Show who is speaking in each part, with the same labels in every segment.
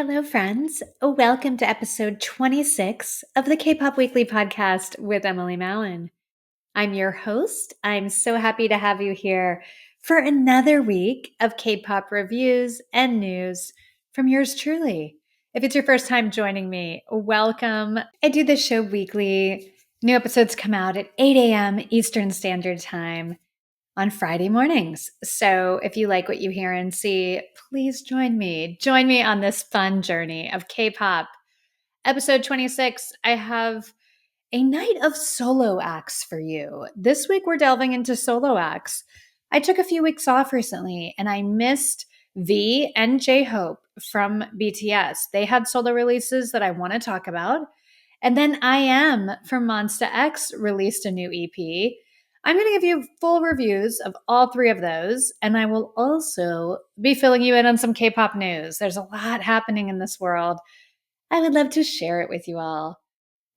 Speaker 1: Hello, friends. Welcome to episode 26 of the Kpop Weekly podcast with Emily Mallon. I'm your host. I'm so happy to have you here for another week of Kpop reviews and news from yours truly. If it's your first time joining me, welcome. I do this show weekly. New episodes come out at 8 a.m. Eastern Standard Time on Friday mornings. So if you like what you hear and see, please join me. Join me on this fun journey of K-pop. Episode 26, I have a night of solo acts for you. This week we're delving into solo acts. I took a few weeks off recently and I missed V and Jhope from BTS. They had solo releases that I want to talk about. And then I.M from Monsta X released a new EP. I'm going to give you full reviews of all three of those, and I will also be filling you in on some K-pop news. There's a lot happening in this world. I would love to share it with you all.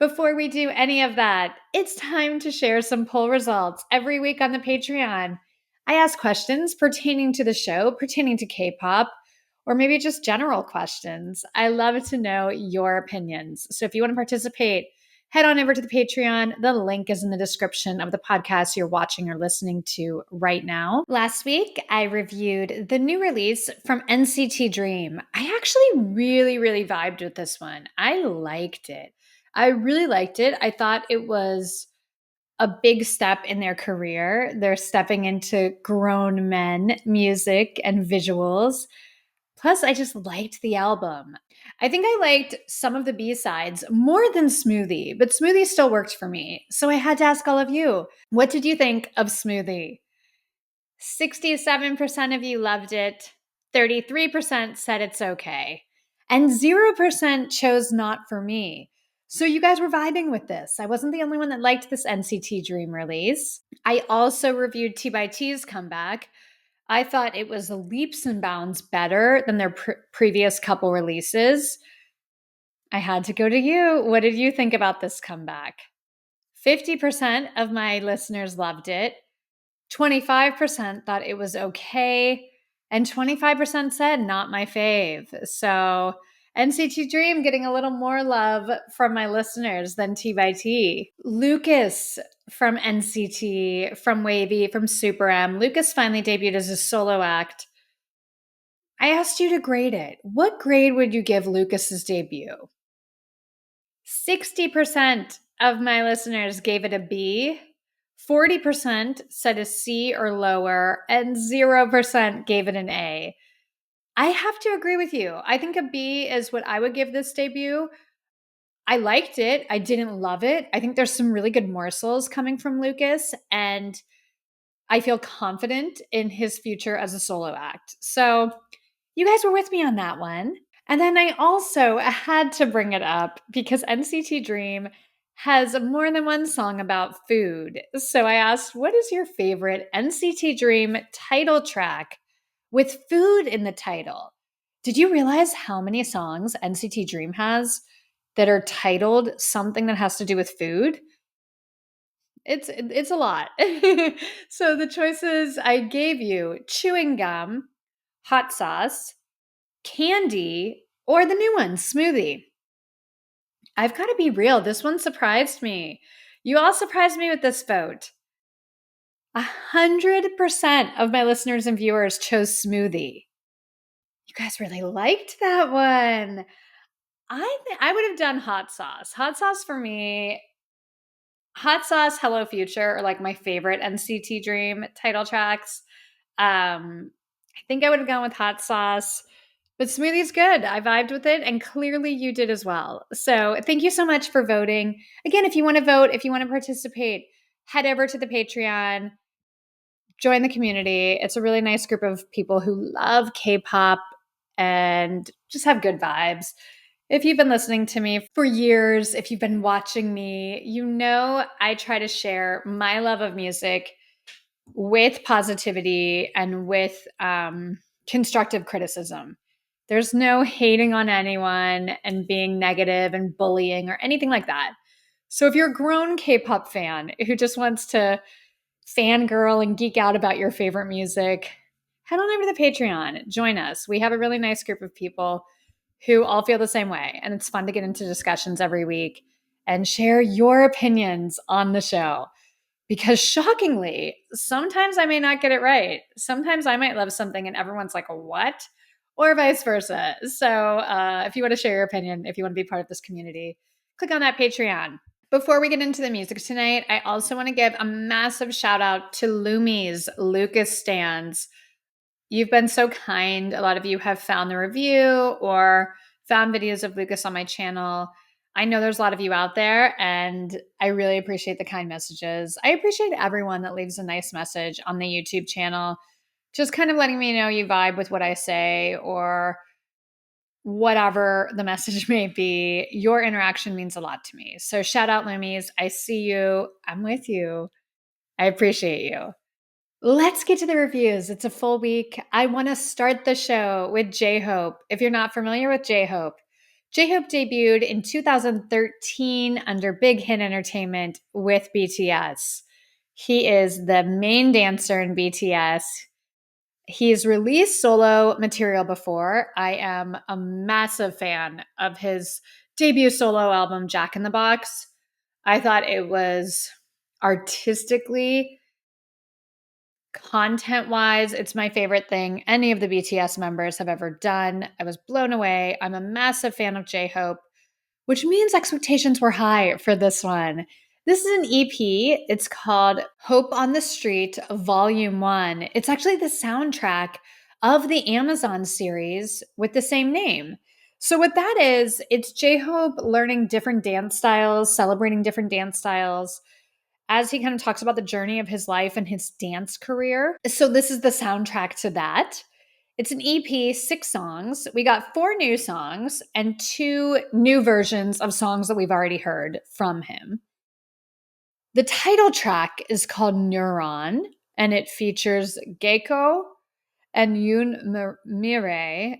Speaker 1: Before we do any of that, it's time to share some poll results. Every week on the Patreon, I ask questions pertaining to the show, pertaining to K-pop, or maybe just general questions. I love to know your opinions. So if you want to participate, head on over to the Patreon. The link is in the description of the podcast you're watching or listening to right now. Last week, I reviewed the new release from NCT Dream. I actually really vibed with this one. I liked it. I really liked it. I thought it was a big step in their career. They're stepping into grown men music and visuals. Plus, I just liked the album. I think I liked some of the B-sides more than Smoothie, but Smoothie still worked for me. So I had to ask all of you, what did you think of Smoothie? 67% of you loved it. 33% said it's okay. And 0% chose not for me. So you guys were vibing with this. I wasn't the only one that liked this NCT Dream release. I also reviewed T by T's comeback. I thought it was leaps and bounds better than their previous couple releases. I had to go to you. What did you think about this comeback? 50% of my listeners loved it. 25% thought it was okay. And 25% said not my fave. So NCT Dream getting a little more love from my listeners than T by T. Lucas from NCT, from Wavy, from Super M. Lucas finally debuted as a solo act. I asked you to grade it. What grade would you give Lucas's debut? 60% of my listeners gave it a B. 40% said a C or lower, and 0% gave it an A. I have to agree with you. I think a B is what I would give this debut. I liked it. I didn't love it. I think there's some really good morsels coming from Lucas, and I feel confident in his future as a solo act. So you guys were with me on that one. And then I also had to bring it up because NCT Dream has more than one song about food. So I asked, what is your favorite NCT Dream title track with food in the title? Did you realize how many songs NCT Dream has that are titled something that has to do with food? It's a lot. So the choices I gave you: chewing gum, hot sauce, candy, or the new one, smoothie. I've got to be real. This one surprised me. You all surprised me with this vote. 100% of my listeners and viewers chose smoothie. You guys really liked that one. I would have done hot sauce. Hot sauce for me. Hot sauce, Hello Future are like my favorite NCT Dream title tracks. I think I would have gone with hot sauce. But smoothie's good. I vibed with it, and clearly you did as well. So thank you so much for voting. Again, if you want to vote, if you want to participate, head over to the Patreon, join the community. It's a really nice group of people who love K-pop and just have good vibes. If you've been listening to me for years, if you've been watching me, you know I try to share my love of music with positivity and with constructive criticism. There's no hating on anyone and being negative and bullying or anything like that. So if you're a grown K-pop fan who just wants to fangirl and geek out about your favorite music, head on over to the Patreon. Join us. We have a really nice group of people who all feel the same way. And it's fun to get into discussions every week and share your opinions on the show. Because shockingly, sometimes I may not get it right. Sometimes I might love something and everyone's like, what? Or vice versa. So if you want to share your opinion, if you want to be part of this community, click on that Patreon. Before we get into the music tonight, I also want to give a massive shout out to Lumi's Lucas Stands. You've been so kind. A lot of you have found the review or found videos of Lucas on my channel. I know there's a lot of you out there, and I really appreciate the kind messages. I appreciate everyone that leaves a nice message on the YouTube channel, just kind of letting me know you vibe with what I say or whatever the message may be. Your interaction means a lot to me. So shout out Lumies. I see you. I'm with you. I appreciate you. Let's get to the reviews. It's a full week. I want to start the show with Jhope. If you're not familiar with Jhope, Jhope debuted in 2013 under Big Hit Entertainment with BTS. He is the main dancer in BTS. He's released solo material before. I am a massive fan of his debut solo album, Jack in the Box. I thought it was artistically, content-wise, it's my favorite thing any of the BTS members have ever done. I was blown away. I'm a massive fan of Jhope, which means expectations were high for this one. This is an EP. It's called Hope on the Street, Volume 1. It's actually the soundtrack of the Amazon series with the same name. So what that is, it's Jhope learning different dance styles, celebrating different dance styles, as he kind of talks about the journey of his life and his dance career. So this is the soundtrack to that. It's an EP, 6 songs. We got 4 new songs and 2 new versions of songs that we've already heard from him. The title track is called Neuron, and it features Gecko and Yoon Mire.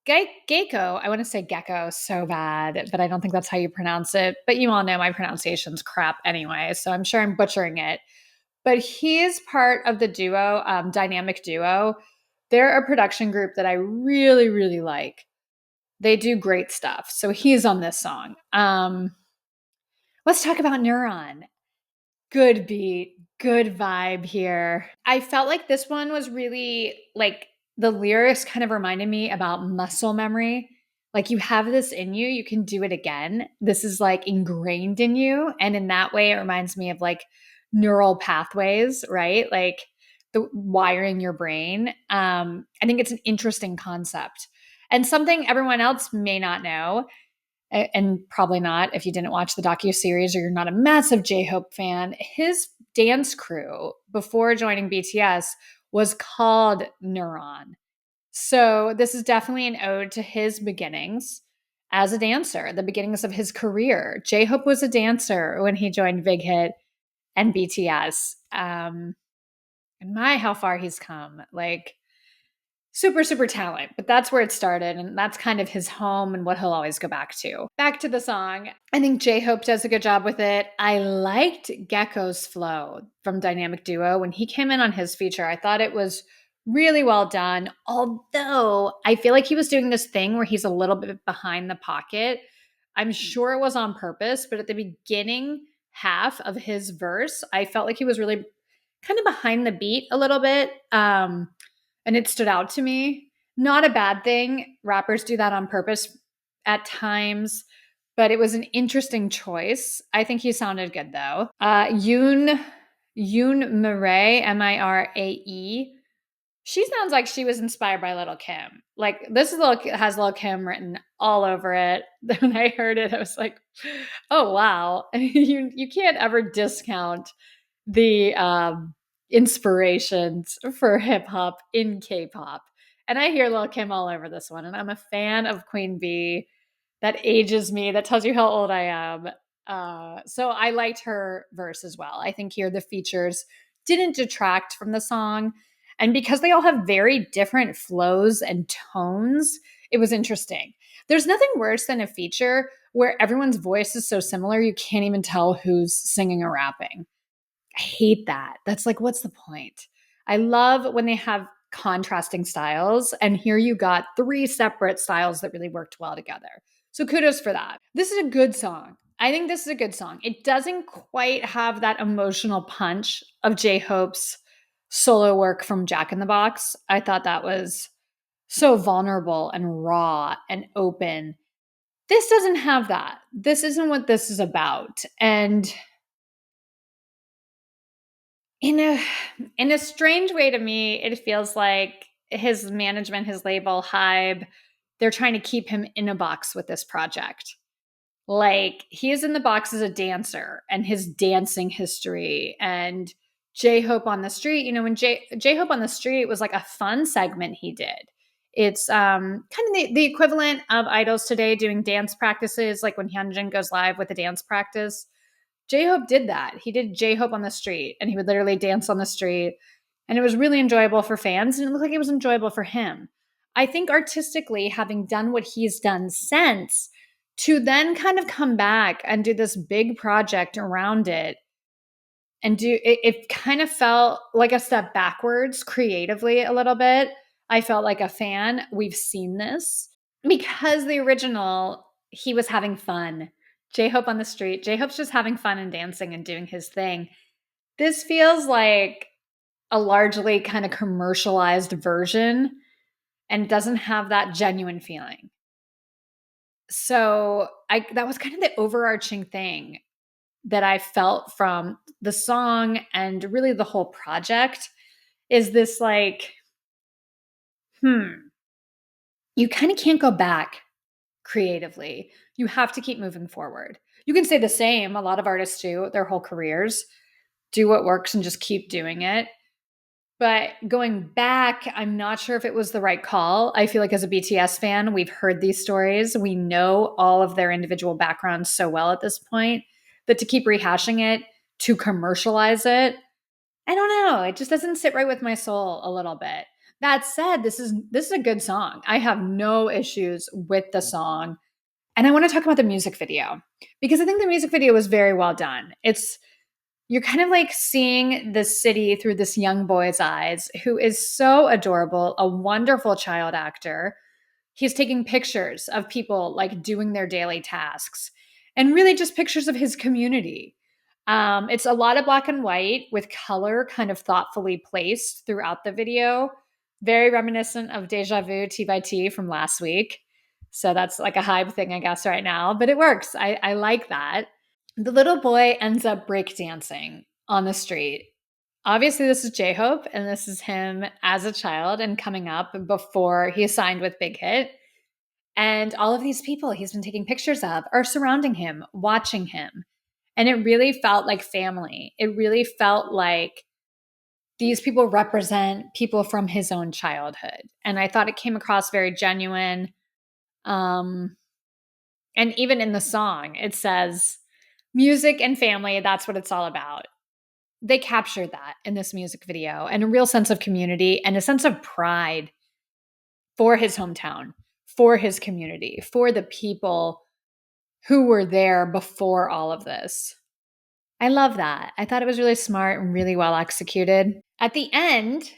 Speaker 1: Gecko, I want to say gecko so bad, but I don't think that's how you pronounce it. But you all know my pronunciation's crap anyway, so I'm sure I'm butchering it. But he's part of the duo, Dynamic Duo. They're a production group that I really, really like. They do great stuff. So he's on this song. Let's talk about Neuron. Good beat, good vibe here. I felt like this one was really like the lyrics kind of reminded me about muscle memory. Like you have this in you, you can do it again. This is like ingrained in you. And in that way, it reminds me of like neural pathways, right? Like the wiring your brain. I think it's an interesting concept and something everyone else may not know, and probably not if you didn't watch the docuseries or you're not a massive Jhope fan. His dance crew before joining BTS was called Neuron. So this is definitely an ode to his beginnings as a dancer, the beginnings of his career. Jhope was a dancer when he joined Big Hit and BTS. And my, how far he's come. Like, super, super talent, but that's where it started. And that's kind of his home and what he'll always go back to. Back to the song. I think Jhope does a good job with it. I liked Gecko's flow from Dynamic Duo. When he came in on his feature, I thought it was really well done. Although I feel like he was doing this thing where he's a little bit behind the pocket. I'm sure it was on purpose, but at the beginning half of his verse, I felt like he was really kind of behind the beat a little bit. And it stood out to me. Not a bad thing. Rappers do that on purpose at times, but it was an interesting choice. I think he sounded good though. Yoon Mirae, Mirae. She sounds like she was inspired by Little Kim. Like this has Little Kim written all over it. When I heard it, I was like, "Oh wow!" You can't ever discount the inspirations for hip hop in K-pop. And I hear Lil Kim all over this one. And I'm a fan of Queen Bee. That ages me. That tells you how old I am. So I liked her verse as well. I think here the features didn't detract from the song. And because they all have very different flows and tones, it was interesting. There's nothing worse than a feature where everyone's voice is so similar, you can't even tell who's singing or rapping. I hate that. That's like, what's the point? I love when they have contrasting styles. And here you got 3 separate styles that really worked well together. So kudos for that. This is a good song. I think this is a good song. It doesn't quite have that emotional punch of J-Hope's solo work from Jack in the Box. I thought that was so vulnerable and raw and open. This doesn't have that. This isn't what this is about. And in a strange way to me, it feels like his management, his label, Hybe, they're trying to keep him in a box with this project. Like, he is in the box as a dancer and his dancing history and J-Hope on the Street. You know, when J-Hope on the Street was like a fun segment he did. It's kind of the equivalent of idols today doing dance practices, like when Hyunjin goes live with a dance practice. J-Hope did that. He did J-Hope on the street, and he would literally dance on the street. And it was really enjoyable for fans, and it looked like it was enjoyable for him. I think artistically, having done what he's done since, to then kind of come back and do this big project around it, and it kind of felt like a step backwards creatively a little bit. I felt like a fan. We've seen this because the original, he was having fun. J-Hope on the street. J-Hope's just having fun and dancing and doing his thing. This feels like a largely kind of commercialized version and doesn't have that genuine feeling. So that was kind of the overarching thing that I felt from the song and really the whole project is this like, you kind of can't go back creatively. You have to keep moving forward. You can say the same. A lot of artists do their whole careers, do what works and just keep doing it. But going back, I'm not sure if it was the right call. I feel like as a BTS fan, we've heard these stories. We know all of their individual backgrounds so well at this point that to keep rehashing it, to commercialize it, I don't know. It just doesn't sit right with my soul a little bit. That said, this is a good song. I have no issues with the song. And I want to talk about the music video because I think the music video was very well done. You're kind of like seeing the city through this young boy's eyes who is so adorable, a wonderful child actor. He's taking pictures of people like doing their daily tasks and really just pictures of his community. It's a lot of black and white with color kind of thoughtfully placed throughout the video. Very reminiscent of Deja Vu T by T from last week. So that's like a hype thing, I guess, right now, but it works. I like that. The little boy ends up breakdancing on the street. Obviously, this is J-Hope, and this is him as a child and coming up before he signed with Big Hit. And all of these people he's been taking pictures of are surrounding him, watching him. And it really felt like family. It really felt like these people represent people from his own childhood. And I thought it came across very genuine. And even in the song, it says, music and family, that's what it's all about. They captured that in this music video and a real sense of community and a sense of pride for his hometown, for his community, for the people who were there before all of this. I love that. I thought it was really smart and really well executed. At the end,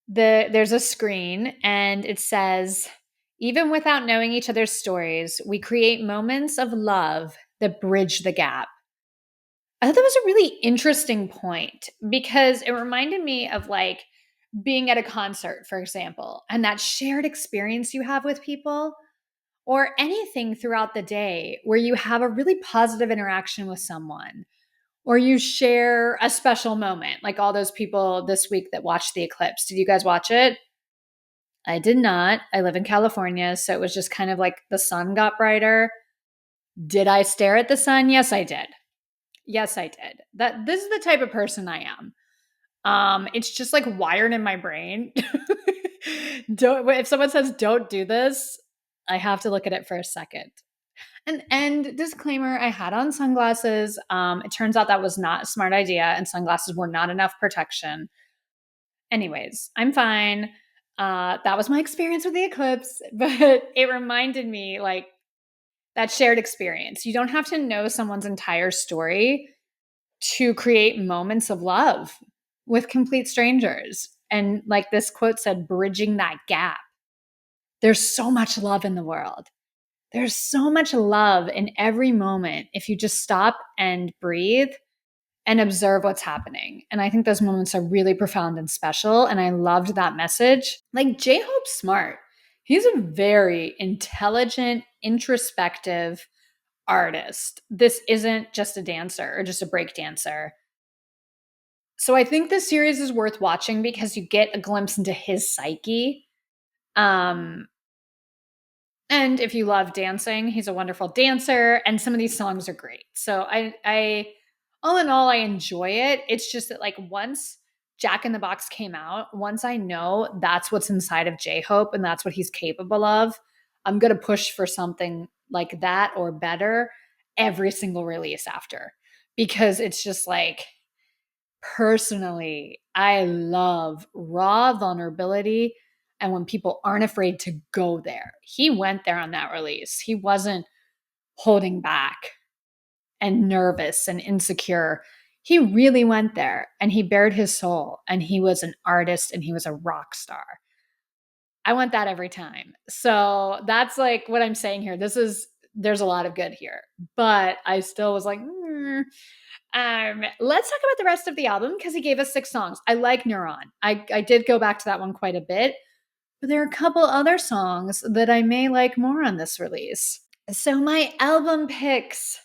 Speaker 1: there's a screen and it says, even without knowing each other's stories, we create moments of love that bridge the gap. I thought that was a really interesting point because it reminded me of like being at a concert, for example, and that shared experience you have with people or anything throughout the day where you have a really positive interaction with someone or you share a special moment, like all those people this week that watched the eclipse. Did you guys watch it? I did not. I live in California, so it was just kind of like the sun got brighter. Did I stare at the sun? Yes, I did. Yes, I did. This is the type of person I am. It's just like wired in my brain. If someone says don't do this, I have to look at it for a second. And disclaimer, I had on sunglasses. It turns out that was not a smart idea, and sunglasses were not enough protection. Anyways, I'm fine. That was my experience with the eclipse, but it reminded me like that shared experience. You don't have to know someone's entire story to create moments of love with complete strangers. And like this quote said, bridging that gap. There's so much love in the world. There's so much love in every moment if you just stop and breathe and observe what's happening. And I think those moments are really profound and special. And I loved that message. Like J-Hope's smart. He's a very intelligent, introspective artist. This isn't just a dancer or just a break dancer. So I think this series is worth watching because you get a glimpse into his psyche. Um, and if you love dancing, he's a wonderful dancer, and some of these songs are great. So all in all, I enjoy it. It's just that like once Jack in the Box came out, once I know that's what's inside of J-Hope and that's what he's capable of, I'm gonna push for something like that or better every single release after, because it's just like personally, I love raw vulnerability and when people aren't afraid to go there. He went there on that release. He wasn't holding back and nervous and insecure. He really went there and he bared his soul and he was an artist and he was a rock star. I want that every time. So that's like what I'm saying here. There's a lot of good here, but I still was like, let's talk about the rest of the album because he gave us 6 songs. I like Neuron. I did go back to that one quite a bit, but there are a couple other songs that I may like more on this release. So my album picks,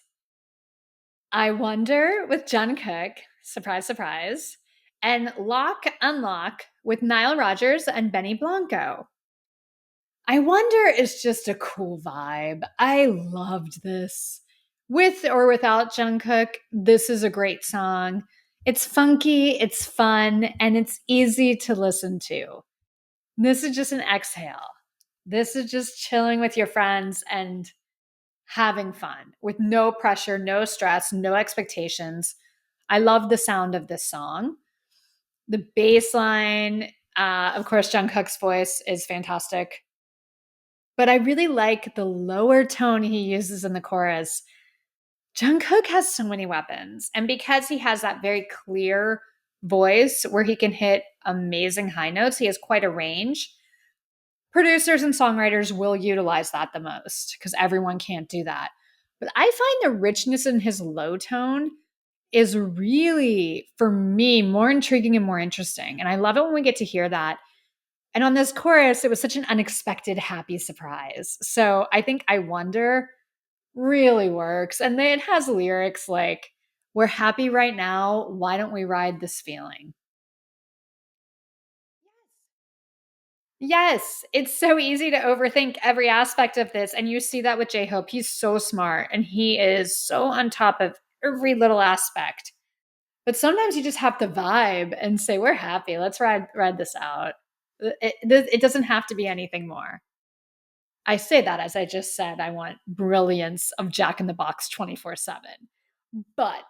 Speaker 1: I Wonder with Jungkook, surprise, surprise, and Lock Unlock with Nile Rodgers and Benny Blanco. I Wonder is just a cool vibe. I loved this. With or without Jungkook, this is a great song. It's funky, it's fun, and it's easy to listen to. This is just an exhale. This is just chilling with your friends and having fun with no pressure, no stress, no expectations. I love the sound of this song. The bass line, of course, Jungkook's voice is fantastic. But I really like the lower tone he uses in the chorus. Jungkook has so many weapons. And because he has that very clear voice where he can hit amazing high notes, he has quite a range. Producers and songwriters will utilize that the most because everyone can't do that. But I find the richness in his low tone is really, for me, more intriguing and more interesting. And I love it when we get to hear that. And on this chorus, it was such an unexpected, happy surprise. So I think I Wonder really works. And then it has lyrics like, we're happy right now. Why don't we ride this feeling? Yes, it's so easy to overthink every aspect of this. And you see that with J Hope. He's so smart and he is so on top of every little aspect. But sometimes you just have to vibe and say, we're happy. Let's ride this out. It doesn't have to be anything more. I say that as I just said, I want brilliance of Jack in the Box 24/7. But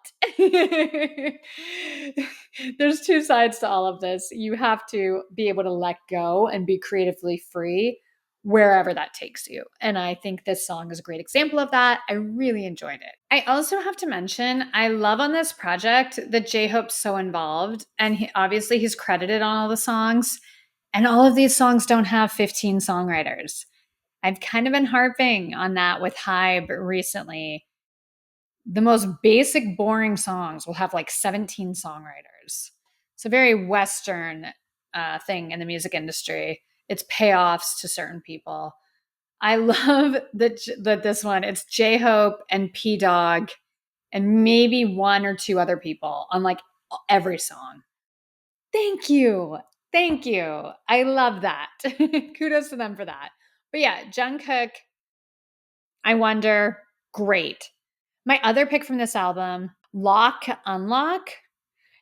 Speaker 1: there's two sides to all of this. You have to be able to let go and be creatively free wherever that takes you. And I think this song is a great example of that. I really enjoyed it. I also have to mention, I love on this project that J-Hope's so involved. And obviously he's credited on all the songs. And all of these songs don't have 15 songwriters. I've kind of been harping on that with Hybe recently. The most basic, boring songs will have like 17 songwriters. It's a very Western thing in the music industry. It's payoffs to certain people. I love that this one, it's J Hope and P Dog and maybe one or two other people on like every song. Thank you. Thank you. I love that. Kudos to them for that. But yeah, Jungkook, I Wonder, great. My other pick from this album, Lock Unlock.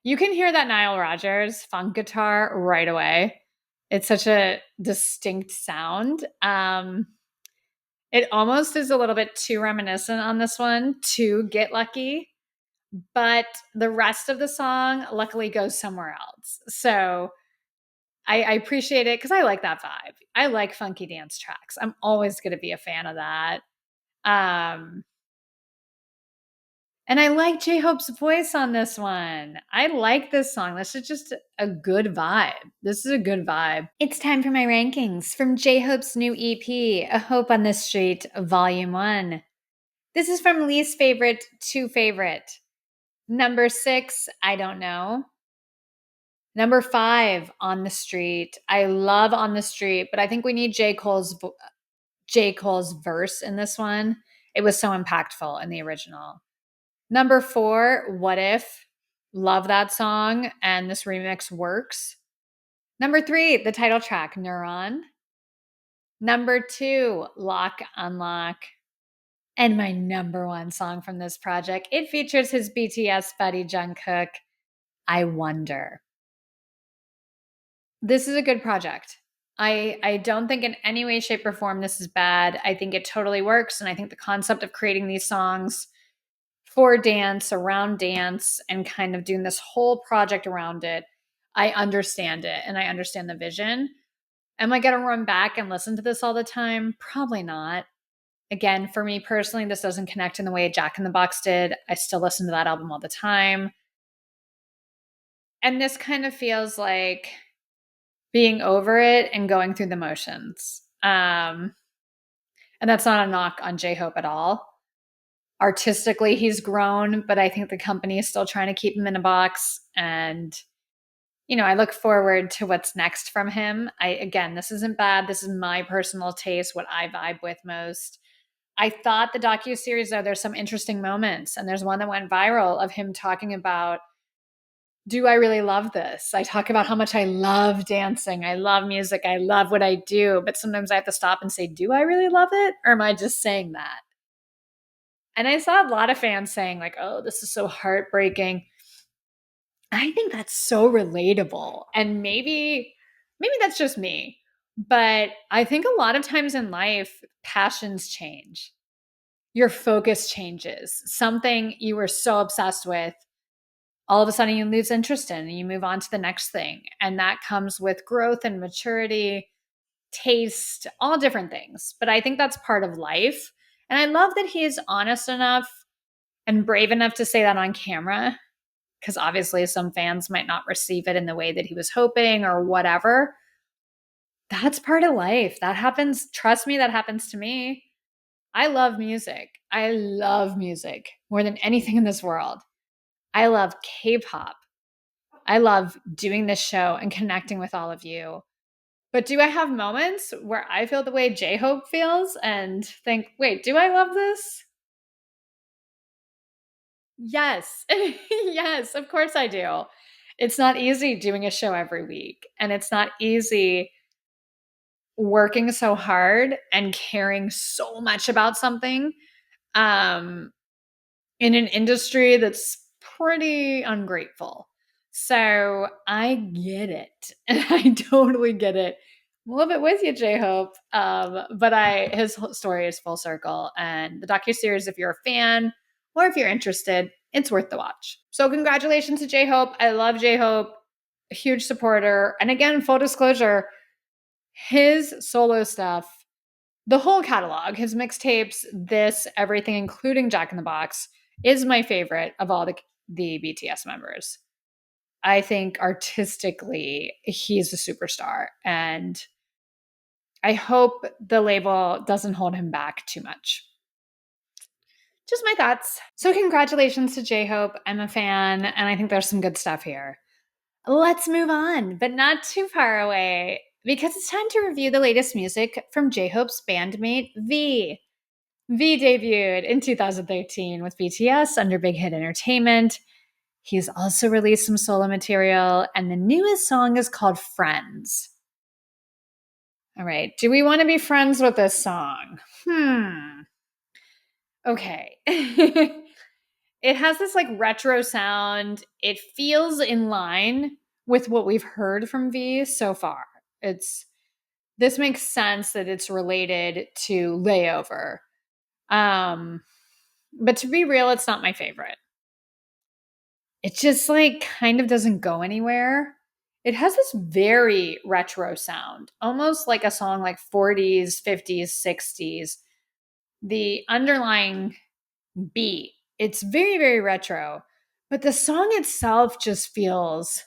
Speaker 1: You can hear that Nile Rodgers funk guitar right away. It's such a distinct sound. It almost is a little bit too reminiscent on this one to Get Lucky, but the rest of the song luckily goes somewhere else. So I appreciate it because I like that vibe. I like funky dance tracks. I'm always going to be a fan of that. Um, And I like J-Hope's voice on this one. I like this song. This is just a good vibe. This is a good vibe. It's time for my rankings from J-Hope's new EP, A Hope on the Street, Volume 1. This is from least favorite to favorite. Number 6, I don't know. Number 5, On the Street. I love On the Street, but I think we need J. Cole's verse in this one. It was so impactful in the original. Number 4, What If? Love that song, and this remix works. Number 3, the title track, Neuron. Number 2, Lock Unlock. And my number 1 song from this project, it features his BTS buddy Jungkook, I Wonder. This is a good project. I don't think in any way, shape, or form this is bad. I think it totally works. And I think the concept of creating these songs for dance, around dance, and kind of doing this whole project around it, I understand it and I understand the vision. Am I going to run back and listen to this all the time? Probably not. Again, for me personally, this doesn't connect in the way Jack in the Box did. I still listen to that album all the time. And this kind of feels like being over it and going through the motions. And that's not a knock on J-Hope at all. Artistically, he's grown, but I think the company is still trying to keep him in a box. And, I look forward to what's next from him. Again, this isn't bad. This is my personal taste, what I vibe with most. I thought the docuseries, though, there's some interesting moments. And there's one that went viral of him talking about, do I really love this? I talk about how much I love dancing. I love music. I love what I do. But sometimes I have to stop and say, do I really love it? Or am I just saying that? And I saw a lot of fans saying, like, oh, this is so heartbreaking. I think that's so relatable. And maybe that's just me. But I think a lot of times in life, passions change. Your focus changes. Something you were so obsessed with, all of a sudden you lose interest in and you move on to the next thing. And that comes with growth and maturity, taste, all different things. But I think that's part of life. And I love that he is honest enough and brave enough to say that on camera, because obviously some fans might not receive it in the way that he was hoping or whatever. That's part of life. That happens. Trust me, that happens to me. I love music. I love music more than anything in this world. I love K-pop. I love doing this show and connecting with all of you. But do I have moments where I feel the way J-Hope feels and think, wait, do I love this? Yes. Yes, of course I do. It's not easy doing a show every week. And it's not easy working so hard and caring so much about something um, in an industry that's pretty ungrateful. So I get it. And I totally get it. I'm a little bit with you, J-Hope. But his story is full circle. And the docuseries, if you're a fan or if you're interested, it's worth the watch. So congratulations to J-Hope. I love J-Hope. A huge supporter. And again, full disclosure, his solo stuff, the whole catalog, his mixtapes, this, everything, including Jack in the Box, is my favorite of all the BTS members. I think artistically, he's a superstar. And I hope the label doesn't hold him back too much. Just my thoughts. So congratulations to J-Hope. I'm a fan, and I think there's some good stuff here. Let's move on, but not too far away, because it's time to review the latest music from J-Hope's bandmate V. V debuted in 2013 with BTS under Big Hit Entertainment. He's also released some solo material, and the newest song is called Friends. All right, do we want to be friends with this song? Okay. It has this like retro sound. It feels in line with what we've heard from V so far. This makes sense that it's related to Layover. But to be real, it's not my favorite. It just like kind of doesn't go anywhere. It has this very retro sound, almost like a song like 40s, 50s, 60s. The underlying beat It's very, very retro, but the song itself just feels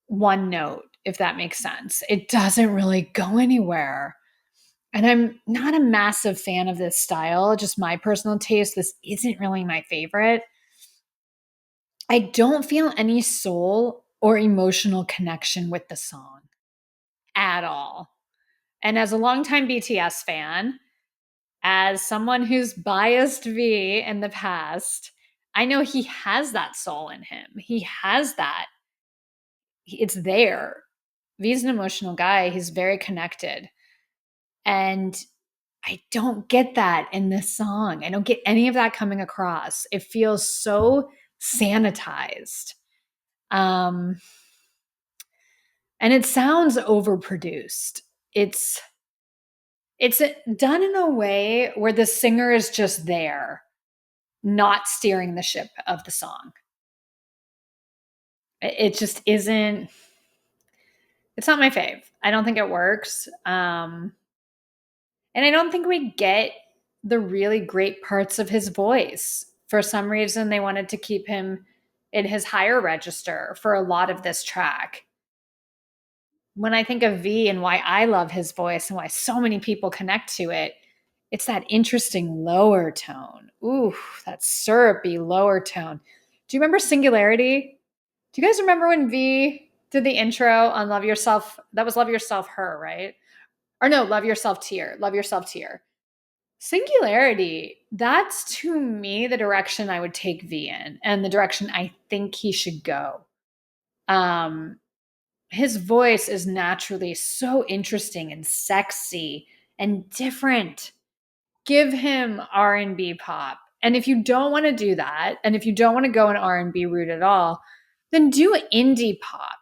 Speaker 1: one note, if that makes sense. It doesn't really go anywhere. And I'm not a massive fan of this style, just my personal taste. This isn't really my favorite. I don't feel any soul or emotional connection with the song at all. And as a longtime BTS fan, as someone who's biased V in the past, I know he has that soul in him. He has that. It's there. V's an emotional guy. He's very connected. And I don't get that in this song. I don't get any of that coming across. It feels so sanitized. Um, and it sounds overproduced. It's it's done in a way where the singer is just there, not steering the ship of the song. It just isn't. It's not my fave. I don't think it works. And I don't think we get the really great parts of his voice. For some reason, they wanted to keep him in his higher register for a lot of this track. When I think of V and why I love his voice and why so many people connect to it, it's that interesting lower tone. Ooh, that syrupy lower tone. Do you remember Singularity? Do you guys remember when V did the intro on Love Yourself? That was Love Yourself Her, right? Or no, Love Yourself Tear. Love Yourself Tear. Singularity, that's to me the direction I would take V in and the direction I think he should go. His voice is naturally so interesting and sexy and different. Give him R&B pop. And if you don't want to do that, and if you don't want to go an R&B route at all, then do indie pop.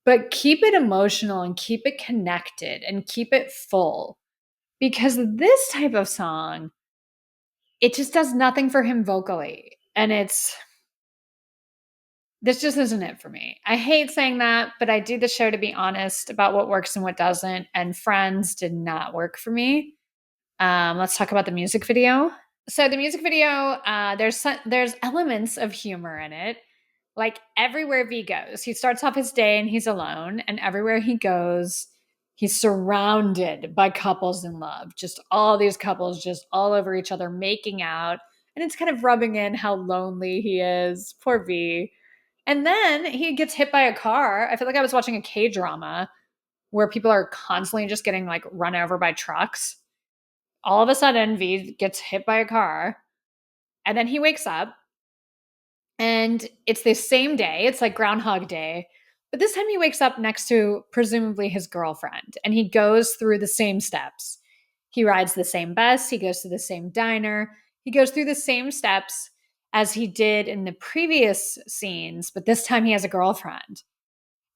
Speaker 1: But keep it emotional and keep it connected and keep it full. Because this type of song, it just does nothing for him vocally. And this just isn't it for me. I hate saying that, but I do the show to be honest about what works and what doesn't. And Friends did not work for me. Let's talk about the music video. So the music video, there's elements of humor in it. Like everywhere V goes, he starts off his day and he's alone, and everywhere he goes, he's surrounded by couples in love. Just all these couples just all over each other making out. And it's kind of rubbing in how lonely he is. Poor V. And then he gets hit by a car. I feel like I was watching a K drama where people are constantly just getting like run over by trucks. All of a sudden, V gets hit by a car. And then he wakes up and it's the same day. It's like Groundhog Day. But this time he wakes up next to presumably his girlfriend and he goes through the same steps. He rides the same bus. He goes to the same diner. He goes through the same steps as he did in the previous scenes, but this time he has a girlfriend.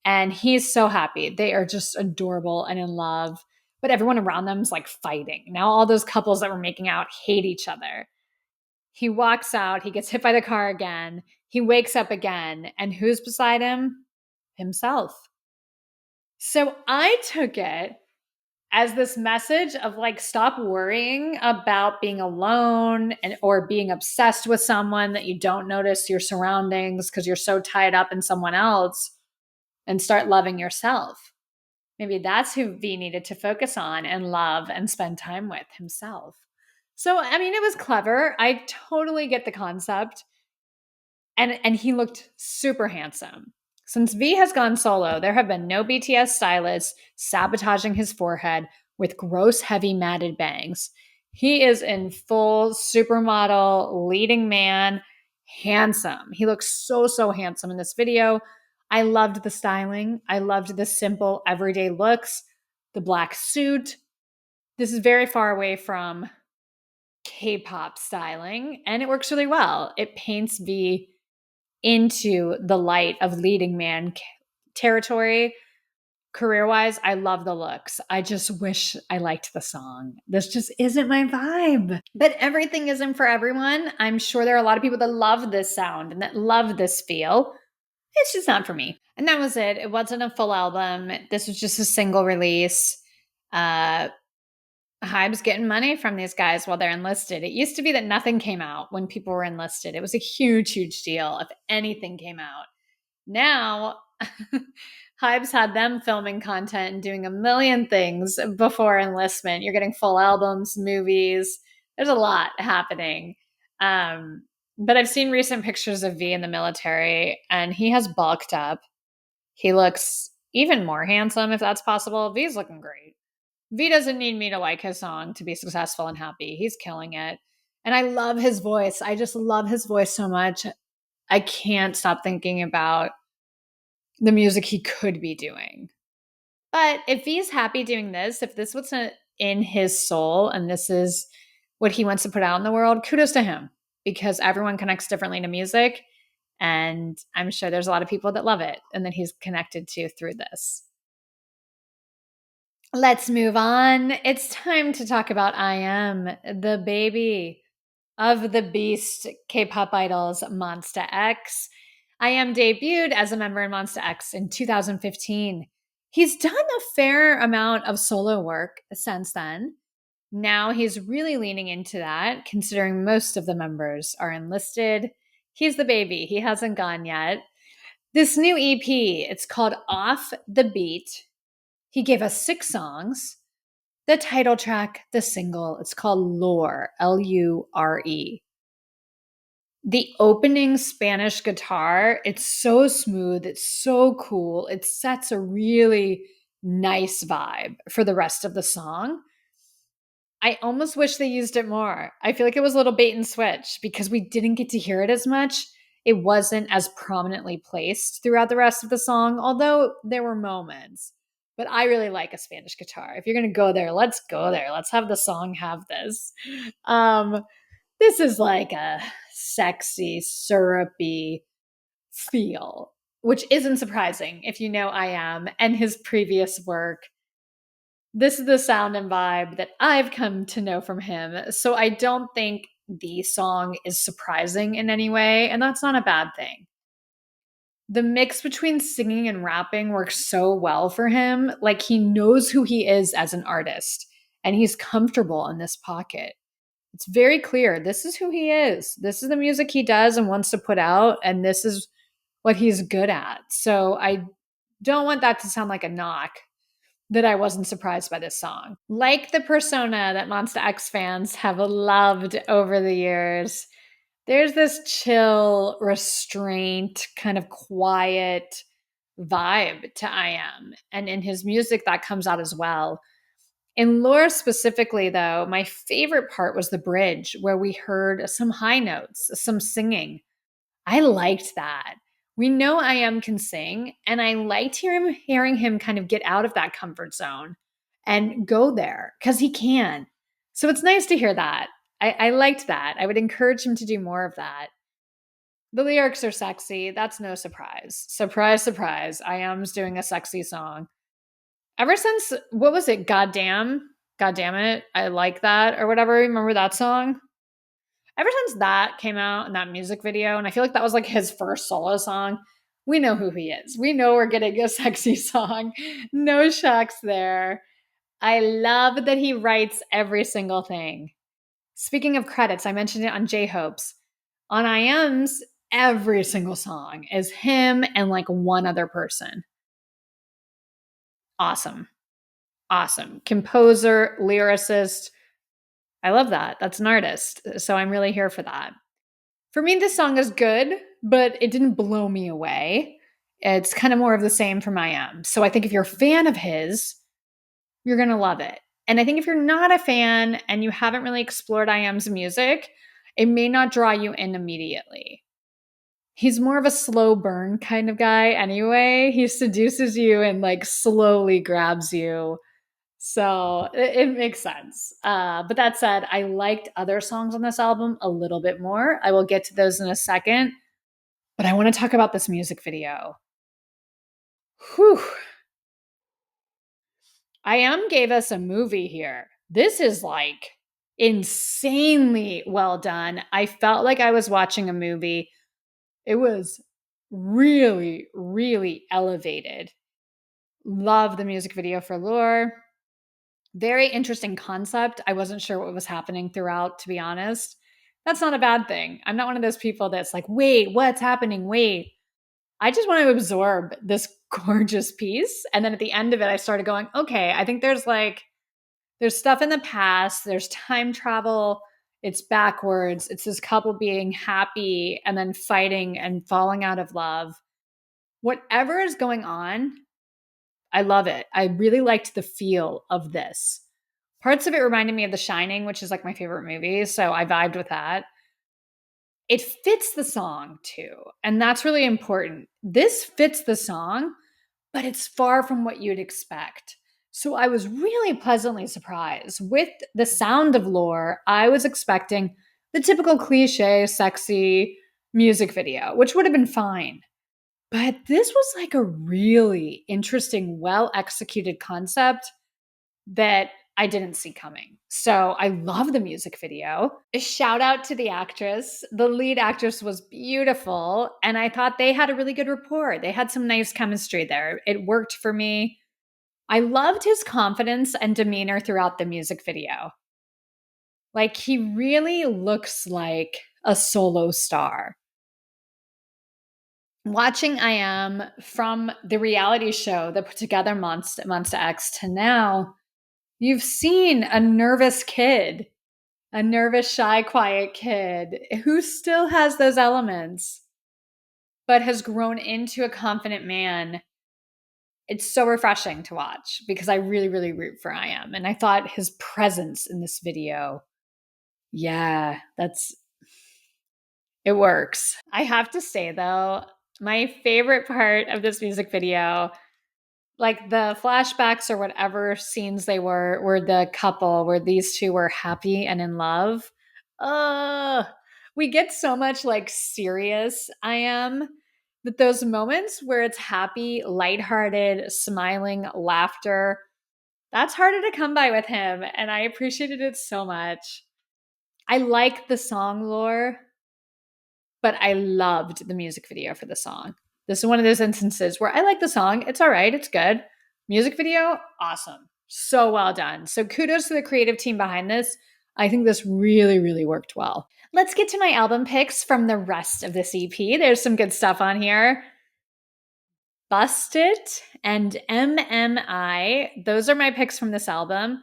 Speaker 1: And he's so happy. They are just adorable and in love, but everyone around them is like fighting. Now all those couples that were making out hate each other. He walks out, he gets hit by the car again, he wakes up again, and who's beside him? Himself. So I took it as this message of like, stop worrying about being alone and or being obsessed with someone that you don't notice your surroundings because you're so tied up in someone else, and start loving yourself. Maybe that's who V needed to focus on and love and spend time with, himself. So, I mean, it was clever. I totally get the concept. And he looked super handsome. Since V has gone solo, there have been no BTS stylists sabotaging his forehead with gross, heavy, matted bangs. He is in full supermodel, leading man, handsome. He looks so, so handsome in this video. I loved the styling. I loved the simple, everyday looks, the black suit. This is very far away from K-pop styling, and it works really well. It paints V into the light of leading man territory. Career-wise, I love the looks. I just wish I liked the song. This just isn't my vibe. But everything isn't for everyone. I'm sure there are a lot of people that love this sound and that love this feel. It's just not for me. And that was it. It wasn't a full album. This was just a single release. Hybe's getting money from these guys while they're enlisted. It used to be that nothing came out when people were enlisted. It was a huge, huge deal if anything came out. Now, Hybe's had them filming content and doing a million things before enlistment. You're getting full albums, movies. There's a lot happening. Um, but I've seen recent pictures of V in the military, and he has bulked up. He looks even more handsome, if that's possible. V's looking great. V doesn't need me to like his song to be successful and happy. He's killing it. And I love his voice. I just love his voice so much. I can't stop thinking about the music he could be doing. But if he's happy doing this, if this was in his soul and this is what he wants to put out in the world, kudos to him because everyone connects differently to music. And I'm sure there's a lot of people that love it and that he's connected to through this. Let's move on. It's time to talk about I.M, the baby of the beast K-pop idols Monsta X. I.M debuted as a member in Monsta X in 2015. He's done a fair amount of solo work since then. Now he's really leaning into that, considering most of the members are enlisted. He's the baby. He hasn't gone yet. This new EP, it's called Off the Beat. He gave us 6 songs. The title track, the single, it's called Lure, Lure. The opening Spanish guitar, it's so smooth, it's so cool. It sets a really nice vibe for the rest of the song. I almost wish they used it more. I feel like it was a little bait and switch because we didn't get to hear it as much. It wasn't as prominently placed throughout the rest of the song, although there were moments. But I really like a Spanish guitar. If you're going to go there, let's go there. Let's have the song have this. This is like a sexy, syrupy feel, which isn't surprising if you know I.M and his previous work. This is the sound and vibe that I've come to know from him. So I don't think the song is surprising in any way, and that's not a bad thing. The mix between singing and rapping works so well for him. Like he knows who he is as an artist, and he's comfortable in this pocket. It's very clear. This is who he is. This is the music he does and wants to put out, and this is what he's good at. So I don't want that to sound like a knock that I wasn't surprised by this song. Like the persona that Monsta X fans have loved over the years, there's this chill, restraint, kind of quiet vibe to I.M. And in his music, that comes out as well. In Lore specifically, though, my favorite part was the bridge where we heard some high notes, some singing. I liked that. We know I.M can sing, and I liked hearing him kind of get out of that comfort zone and go there because he can. So it's nice to hear that. I liked that. I would encourage him to do more of that. The lyrics are sexy. That's no surprise. Surprise, surprise. I.M's doing a sexy song. Ever since, what was it? God damn it. I like that or whatever. Remember that song? Ever since that came out in that music video, and I feel like that was like his first solo song, we know who he is. We know we're getting a sexy song. No shocks there. I love that he writes every single thing. Speaking of credits, I mentioned it on Jhope's. On I.M.'s, every single song is him and like one other person. Awesome. Awesome. Composer, lyricist. I love that. That's an artist. So I'm really here for that. For me, this song is good, but it didn't blow me away. It's kind of more of the same from I.M. So I think if you're a fan of his, you're going to love it. And I think if you're not a fan and you haven't really explored I.M.'s music, it may not draw you in immediately. He's more of a slow burn kind of guy anyway. He seduces you and like slowly grabs you. So it makes sense. But that said, I liked other songs on this album a little bit more. I will get to those in a second. But I want to talk about this music video. Whew. I.M gave us a movie here. This is like insanely well done. I felt like I was watching a movie. It was really, really elevated. Love the music video for Lure. Very interesting concept. I wasn't sure what was happening throughout, to be honest. That's not a bad thing. I'm not one of those people that's like, wait, what's happening? Wait. I just want to absorb this gorgeous piece. And then at the end of it, I started going, okay, I think there's stuff in the past, there's time travel, it's backwards, it's this couple being happy and then fighting and falling out of love. Whatever is going on, I love it. I really liked the feel of this. Parts of it reminded me of The Shining, which is like my favorite movie. So I vibed with that. It fits the song too. And that's really important. This fits the song, but it's far from what you'd expect. So I was really pleasantly surprised. With the sound of Lore, I was expecting the typical cliche, sexy music video, which would have been fine. But this was like a really interesting, well executed concept that I didn't see coming. So I love the music video. A shout out to the actress. The lead actress was beautiful, and I thought they had a really good rapport. They had some nice chemistry there. It worked for me. I loved his confidence and demeanor throughout the music video. Like, he really looks like a solo star. Watching I Am from the reality show that put together Monster X to now, you've seen a nervous kid, a nervous, shy, quiet kid who still has those elements, but has grown into a confident man. It's so refreshing to watch because I really, really root for I Am. And I thought his presence in this video, yeah, it works. I have to say though, my favorite part of this music video, like the flashbacks or whatever scenes they were the couple where these two were happy and in love. We get so much like serious I Am that those moments where it's happy, lighthearted, smiling, laughter, that's harder to come by with him. And I appreciated it so much. I like the song Lore, but I loved the music video for the song. This is one of those instances where I like the song. It's all right. It's good. Music video, awesome. So well done. So kudos to the creative team behind this. I think this really, really worked well. Let's get to my album picks from the rest of this EP. There's some good stuff on here. Bust It and MMI. Those are my picks from this album.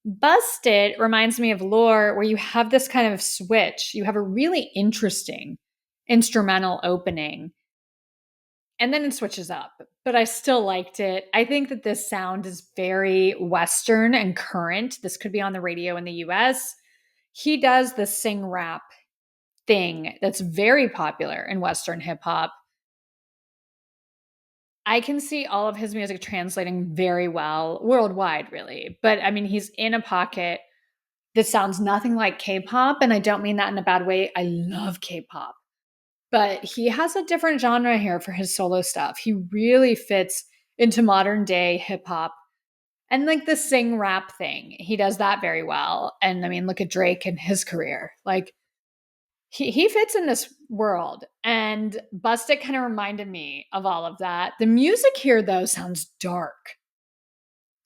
Speaker 1: Bust It reminds me of Lore, where you have this kind of switch. You have a really interesting instrumental opening, and then it switches up. But I still liked it. I think that this sound is very Western and current. This could be on the radio in the US. He does the sing rap thing that's very popular in Western hip hop. I can see all of his music translating very well worldwide, really. But I mean, he's in a pocket that sounds nothing like K-pop, and I don't mean that in a bad way. I love K-pop. But he has a different genre here for his solo stuff. He really fits into modern day hip hop and like the sing rap thing. He does that very well. And I mean, look at Drake and his career. Like he fits in this world. And Bust It kind of reminded me of all of that. The music here though sounds dark.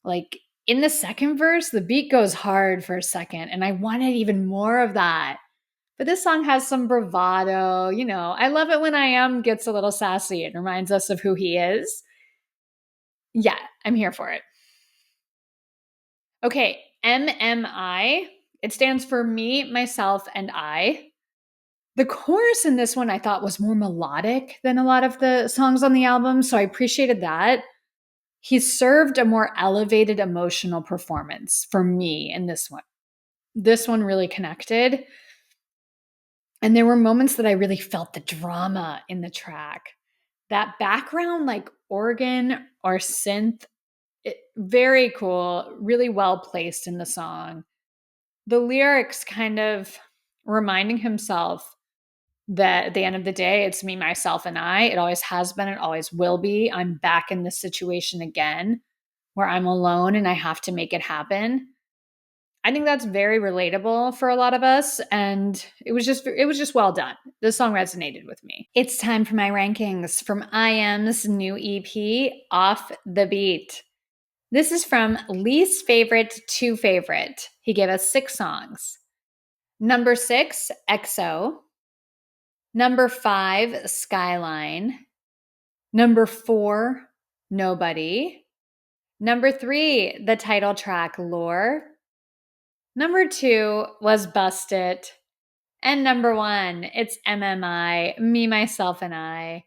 Speaker 1: Like in the second verse, the beat goes hard for a second, and I wanted even more of that. But this song has some bravado. You know, I love it when I Am gets a little sassy. It reminds us of who he is. Yeah, I'm here for it. Okay, MMI. It stands for Me, Myself, and I. The chorus in this one I thought was more melodic than a lot of the songs on the album, so I appreciated that. He served a more elevated emotional performance for me in this one. This one really connected. And there were moments that I really felt the drama in the track. That background, like organ or synth, very cool, really well placed in the song. The lyrics kind of reminding himself that at the end of the day, it's me, myself, and I. It always has been, it always will be. I'm back in this situation again where I'm alone and I have to make it happen. I think that's very relatable for a lot of us, and it was just well done. This song resonated with me. It's time for my rankings from I Am's new EP, Off the Beat. This is from least favorite to favorite. He gave us 6 songs. Number 6, EXO. Number 5, Skyline. Number 4, Nobody. Number 3, the title track, Lore. Number 2 was Bust It. And number 1, it's MMI, Me, Myself, and I.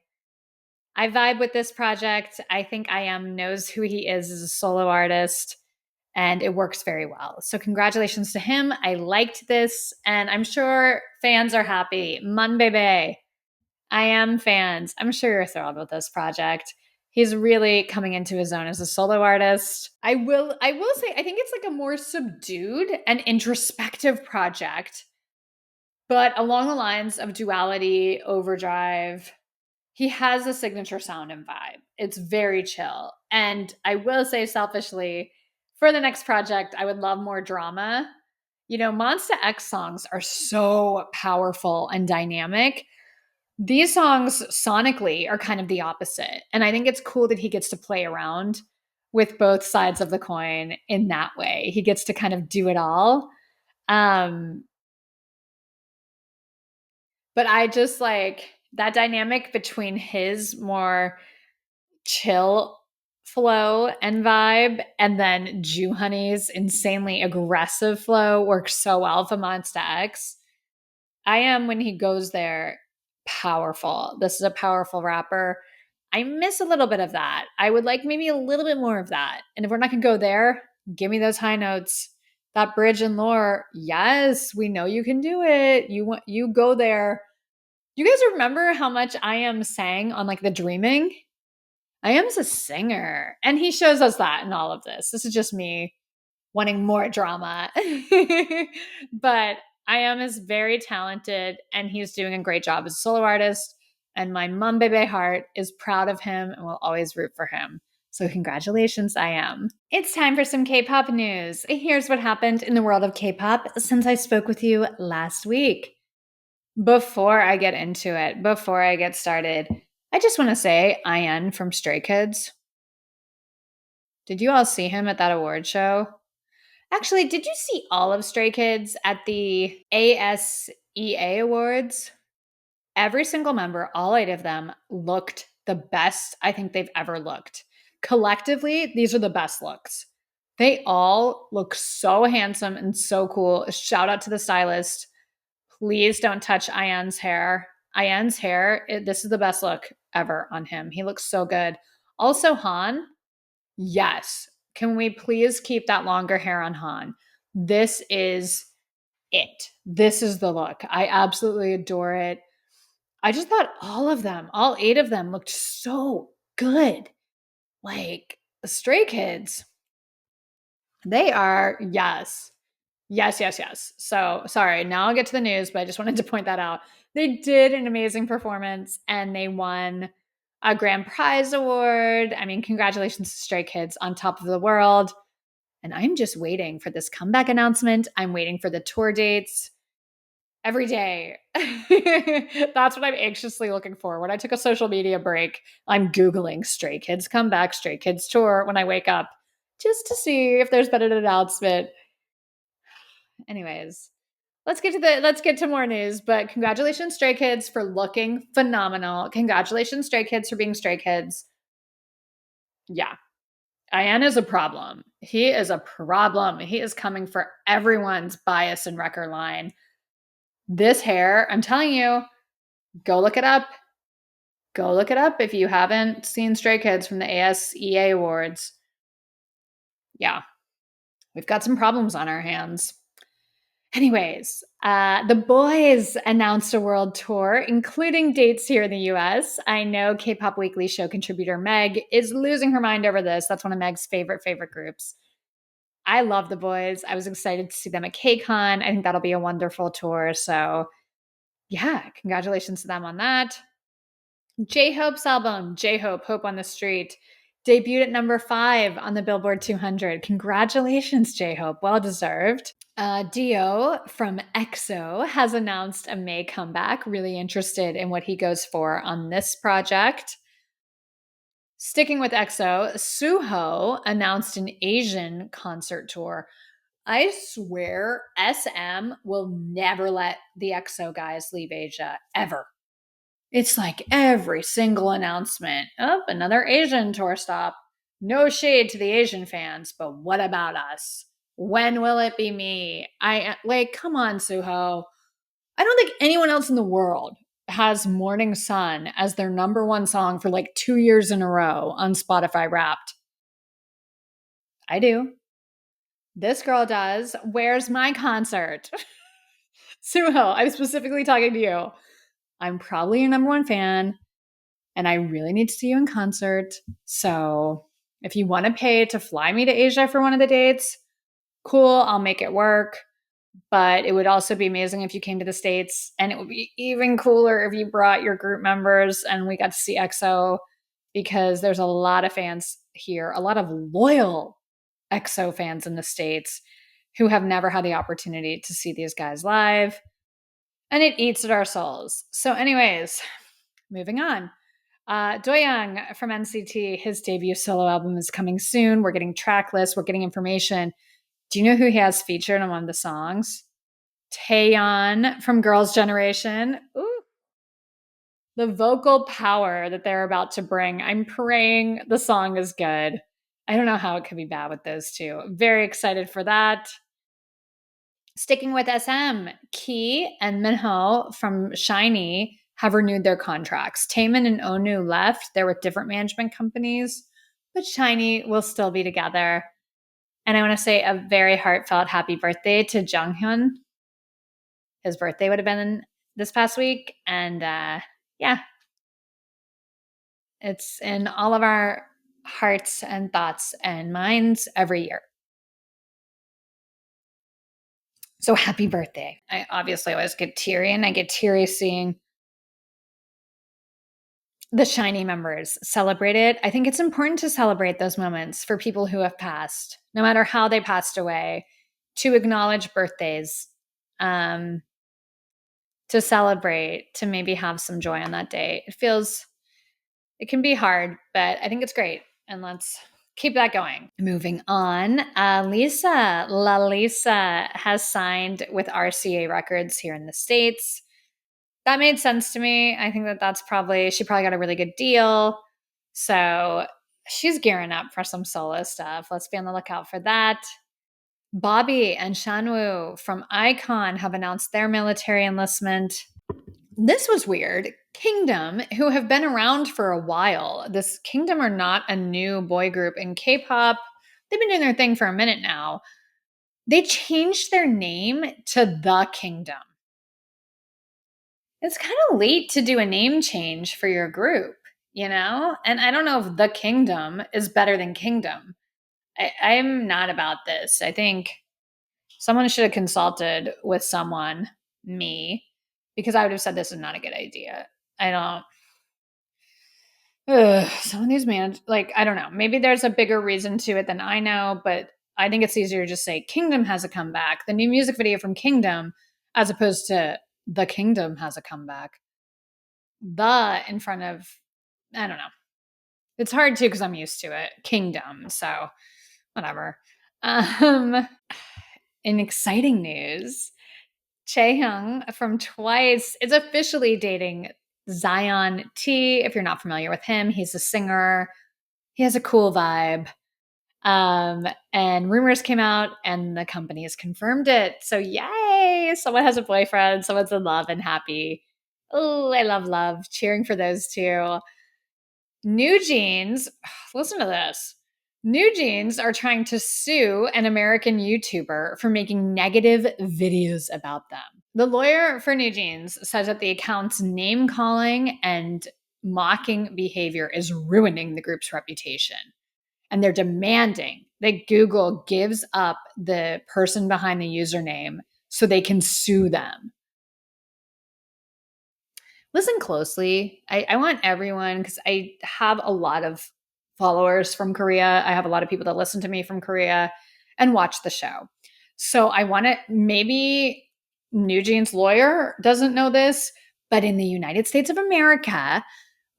Speaker 1: I vibe with this project. I think IM knows who he is as a solo artist, and it works very well. So congratulations to him. I liked this, and I'm sure fans are happy. Mun Bebe, IM fans, I'm sure you're thrilled with this project. He's really coming into his own as a solo artist. I will say I think it's like a more subdued and introspective project, but along the lines of Duality, Overdrive, he has a signature sound and vibe. It's very chill. And I will say selfishly, for the next project, I would love more drama. You know, Monsta X songs are so powerful and dynamic. These songs sonically are kind of the opposite. And I think it's cool that he gets to play around with both sides of the coin in that way. He gets to kind of do it all. But I just like that dynamic between his more chill flow and vibe and then Jew Honey's insanely aggressive flow works so well for Monsta X. I am when he goes there powerful. This is a powerful rapper. I miss a little bit of that. I would like maybe a little bit more of that. And if we're not going to go there, give me those high notes. That bridge and lore. Yes, we know you can do it. You go there. You guys remember how much I am sang on like the Dreaming? I am a singer. And he shows us that in all of this. This is just me wanting more drama. But I am is very talented and he's doing a great job as a solo artist. And my mum bebe heart is proud of him and will always root for him. So congratulations, I am. It's time for some K-pop news. Here's what happened in the world of K-pop since I spoke with you last week. Before I get into it, before I get started, I just want to say IN from Stray Kids. Did you all see him at that award show? Actually, did you see all of Stray Kids at the ASEA Awards? Every single member, all 8 of them, looked the best I think they've ever looked. Collectively, these are the best looks. They all look so handsome and so cool. Shout out to the stylist. Please don't touch Ian's hair. Ian's hair, this is the best look ever on him. He looks so good. Also, Han, yes. Can we please keep that longer hair on Han? This is it. This is the look. I absolutely adore it. I just thought all of them, all 8 of them looked so good. Like the Stray Kids, they are, yes. Yes. So sorry, now I'll get to the news, but I just wanted to point that out. They did an amazing performance and they won a grand prize award. I mean, congratulations to Stray Kids, on top of the world. And I'm just waiting for this comeback announcement. I'm waiting for the tour dates every day. That's what I'm anxiously looking for. When I took a social media break, I'm Googling Stray Kids comeback, Stray Kids tour when I wake up, just to see if there's been an announcement. Anyways, let's get to more news. But congratulations, Stray Kids, for looking phenomenal. Congratulations, Stray Kids, for being Stray Kids. Yeah. Ian is a problem. He is a problem. He is coming for everyone's bias and record line. This hair, I'm telling you, go look it up. Go look it up if you haven't seen Stray Kids from the ASEA Awards. Yeah. We've got some problems on our hands. Anyways, the boys announced a world tour, including dates here in the US. I know K-Pop Weekly show contributor Meg is losing her mind over this. That's one of Meg's favorite groups. I love the boys. I was excited to see them at KCON. I think that'll be a wonderful tour. So yeah, congratulations to them on that. J-Hope's album, J-Hope, Hope on the Street, debuted at number 5 on the Billboard 200. Congratulations, J-Hope. Well deserved. Dio from EXO has announced a May comeback. Really interested in what he goes for on this project. Sticking with EXO, Suho announced an Asian concert tour. I swear SM will never let the EXO guys leave Asia, ever. It's like every single announcement. Oh, another Asian tour stop. No shade to the Asian fans, but what about us? When will it be me? Come on, Suho. I don't think anyone else in the world has Morning Sun as their number one song for like 2 years in a row on Spotify Wrapped. I do. This girl does. Where's my concert? Suho, I'm specifically talking to you. I'm probably your number one fan, and I really need to see you in concert. So if you want to pay to fly me to Asia for one of the dates, cool, I'll make it work. But it would also be amazing if you came to the States, and it would be even cooler if you brought your group members and we got to see EXO, because there's a lot of fans here, a lot of loyal EXO fans in the States who have never had the opportunity to see these guys live. And it eats at our souls. So, anyways, moving on. Doyoung from NCT, his debut solo album is coming soon. We're getting track lists, we're getting information. Do you know who he has featured on one of the songs? Taeyeon from Girls' Generation. Ooh. The vocal power that they're about to bring. I'm praying the song is good. I don't know how it could be bad with those two. Very excited for that. Sticking with SM, Key and Minho from SHINee have renewed their contracts. Taemin and Onu left. They're with different management companies, but SHINee will still be together. And I want to say a very heartfelt happy birthday to Jonghyun. His birthday would have been this past week. And yeah, it's in all of our hearts and thoughts and minds every year. So happy birthday. I obviously always get teary, and I get teary seeing the SHINee members celebrated. I think it's important to celebrate those moments for people who have passed, no matter how they passed away, to acknowledge birthdays, to celebrate, to maybe have some joy on that day. It can be hard, but I think it's great. And let's keep that going. Moving on, Lisa has signed with RCA Records here in the States. That made sense to me. I think she probably got a really good deal. So she's gearing up for some solo stuff. Let's be on the lookout for that. Bobby and Shanwoo from iKON have announced their military enlistment. This was weird. Kingdom, who have been around for a while, this Kingdom are not a new boy group in K-pop. They've been doing their thing for a minute now. They changed their name to The Kingdom. It's kind of late to do a name change for your group, you know? And I don't know if The Kingdom is better than Kingdom. I'm not about this. I think someone should have consulted with someone, me, because I would have said this is not a good idea. Some of these I don't know. Maybe there's a bigger reason to it than I know, but I think it's easier to just say Kingdom has a comeback. The new music video from Kingdom, as opposed to The Kingdom has a comeback. The in front of, I don't know. It's hard too because I'm used to it. Kingdom, so whatever. In exciting news, Chaehyung from Twice is officially dating Zion T. If you're not familiar with him, he's a singer. He has a cool vibe. And rumors came out and the company has confirmed it. So yay! Someone has a boyfriend, someone's in love and happy. Oh, I love love. Cheering for those two. New Jeans, listen to this. New Jeans are trying to sue an American YouTuber for making negative videos about them. The lawyer for New Jeans says that the account's name calling and mocking behavior is ruining the group's reputation. And they're demanding that Google gives up the person behind the username so they can sue them. Listen closely. I want everyone, because I have a lot of followers from Korea. I have a lot of people that listen to me from Korea and watch the show. So I want to, maybe New Jeans' lawyer doesn't know this, but in the United States of America,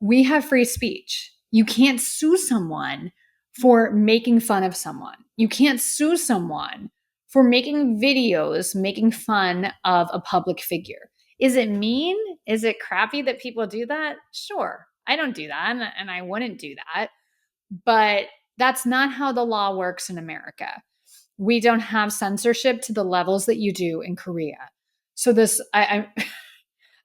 Speaker 1: we have free speech. You can't sue someone for making fun of someone. You can't sue someone for making videos, making fun of a public figure. Is it mean? Is it crappy that people do that? Sure. I don't do that, and I wouldn't do that. But that's not how the law works in America. We don't have censorship to the levels that you do in Korea. So I'm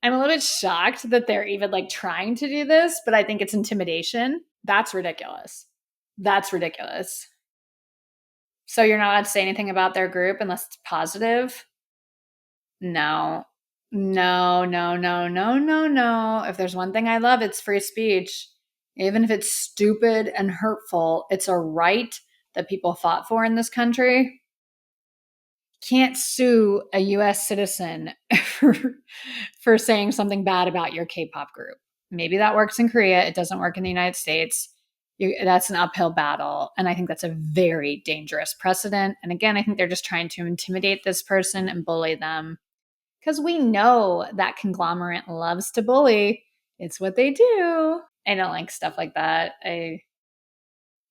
Speaker 1: a little bit shocked that they're even like trying to do this, but I think it's intimidation. That's ridiculous. That's ridiculous. So you're not allowed to say anything about their group unless it's positive? No. No, no, no, no, no, no. If there's one thing I love, it's free speech. Even if it's stupid and hurtful, it's a right that people fought for in this country. Can't sue a US citizen for saying something bad about your K-pop group. Maybe that works in Korea. It doesn't work in the United States. That's an uphill battle. And I think that's a very dangerous precedent. And again, I think they're just trying to intimidate this person and bully them because we know that conglomerate loves to bully. It's what they do. I don't like stuff like that. I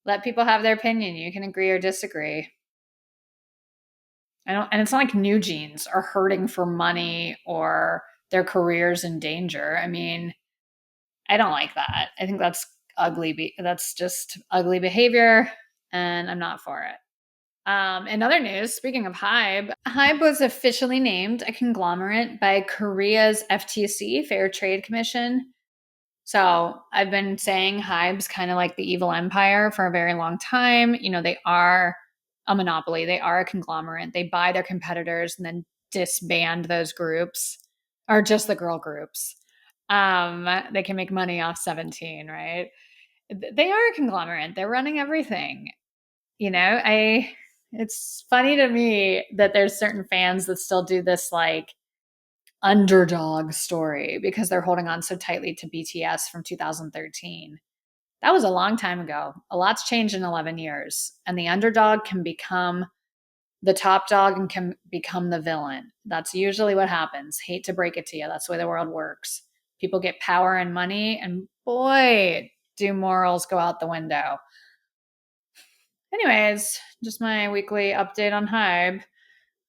Speaker 1: let people have their opinion. You can agree or disagree. And it's not like New Jeans are hurting for money or their careers in danger. I mean, I don't like that. I think that's ugly. That's just ugly behavior, and I'm not for it. In other news, speaking of Hybe was officially named a conglomerate by Korea's FTC, Fair Trade Commission. So I've been saying Hybe's kind of like the evil empire for a very long time. You know, they are a monopoly, they are a conglomerate. They buy their competitors and then disband those groups or just the girl groups. They can make money off 17, right? They are a conglomerate. They're running everything. You know, it's funny to me that there's certain fans that still do this like underdog story because they're holding on so tightly to BTS from 2013. That was a long time ago. A lot's changed in 11 years, and the underdog can become the top dog and can become the villain. That's usually what happens. Hate to break it to you. That's the way the world works. People get power and money, and boy, do morals go out the window. Anyways, just my weekly update on Hybe.